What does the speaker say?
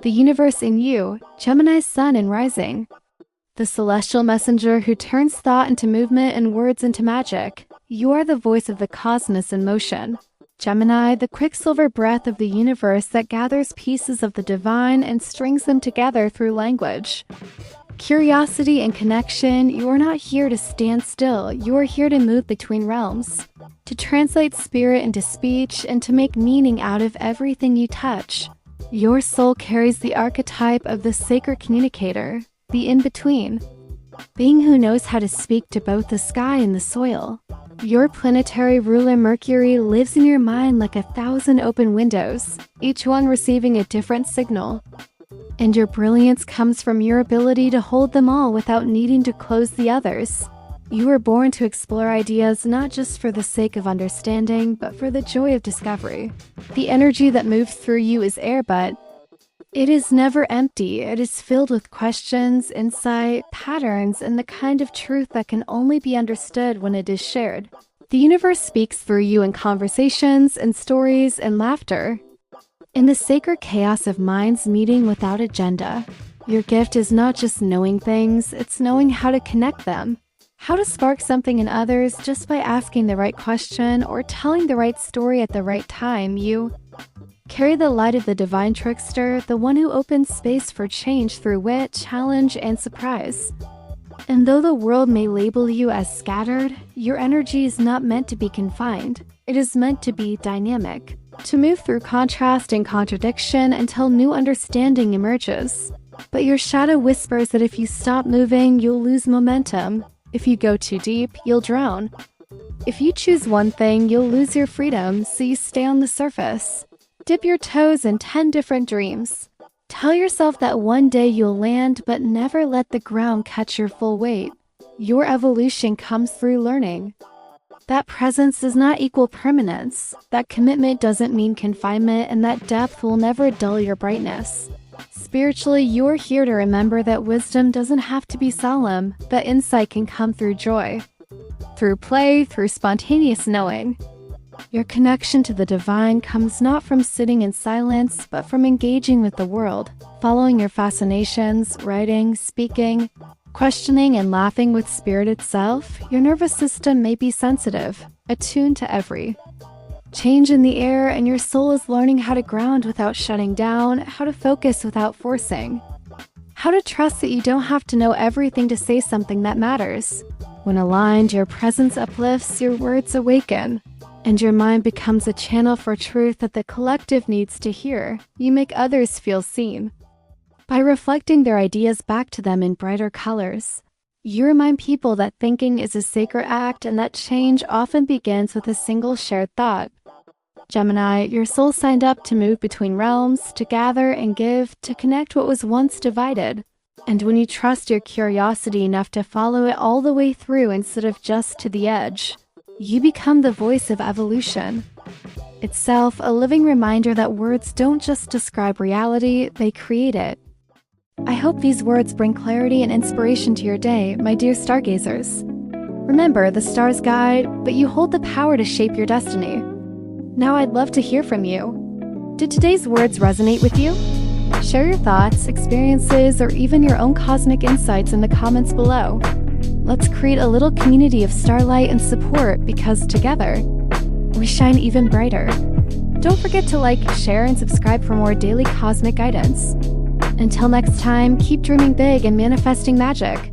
The universe in you, Gemini's sun and rising. The celestial messenger who turns thought into movement and words into magic. You are the voice of the cosmos in motion. Gemini, the quicksilver breath of the universe that gathers pieces of the divine and strings them together through language. Curiosity and connection, you are not here to stand still, you are here to move between realms. To translate spirit into speech and to make meaning out of everything you touch. Your soul carries the archetype of the sacred communicator, the in-between, being who knows how to speak to both the sky and the soil. Your planetary ruler Mercury lives in your mind like 1,000 open windows, each one receiving a different signal. And your brilliance comes from your ability to hold them all without needing to close the others. You were born to explore ideas not just for the sake of understanding, but for the joy of discovery. The energy that moves through you is air, but it is never empty. It is filled with questions, insight, patterns, and the kind of truth that can only be understood when it is shared. The universe speaks through you in conversations, and stories, and laughter. In the sacred chaos of minds meeting without agenda. Your gift is not just knowing things, it's knowing how to connect them. How to spark something in others just by asking the right question or telling the right story at the right time. You carry the light of the divine trickster, the one who opens space for change through wit, challenge, and surprise. And though the world may label you as scattered, your energy is not meant to be confined. It is meant to be dynamic, to move through contrast and contradiction until new understanding emerges. But your shadow whispers that if you stop moving, you'll lose momentum. If you go too deep, you'll drown. If you choose one thing, you'll lose your freedom, so you stay on the surface. Dip your toes in 10 different dreams. Tell yourself that one day you'll land, but never let the ground catch your full weight. Your evolution comes through learning. That presence does not equal permanence. That commitment doesn't mean confinement, and that depth will never dull your brightness. Spiritually, you're here to remember that wisdom doesn't have to be solemn, that insight can come through joy, through play, through spontaneous knowing. Your connection to the divine comes not from sitting in silence, but from engaging with the world, following your fascinations, writing, speaking, questioning, and laughing with spirit itself. Your nervous system may be sensitive, attuned to every change in the air, and your soul is learning how to ground without shutting down, how to focus without forcing, how to trust that you don't have to know everything to say something that matters. When aligned, your presence uplifts, your words awaken, and your mind becomes a channel for truth that the collective needs to hear. You make others feel seen. By reflecting their ideas back to them in brighter colors, you remind people that thinking is a sacred act and that change often begins with a single shared thought. Gemini, your soul signed up to move between realms, to gather and give, to connect what was once divided. And when you trust your curiosity enough to follow it all the way through instead of just to the edge, you become the voice of evolution. Itself, a living reminder that words don't just describe reality, they create it. I hope these words bring clarity and inspiration to your day, my dear stargazers. Remember, the stars guide, but you hold the power to shape your destiny. Now I'd love to hear from you. Did today's words resonate with you? Share your thoughts, experiences, or even your own cosmic insights in the comments below. Let's create a little community of starlight and support, because together, we shine even brighter. Don't forget to like, share, and subscribe for more daily cosmic guidance. Until next time, keep dreaming big and manifesting magic.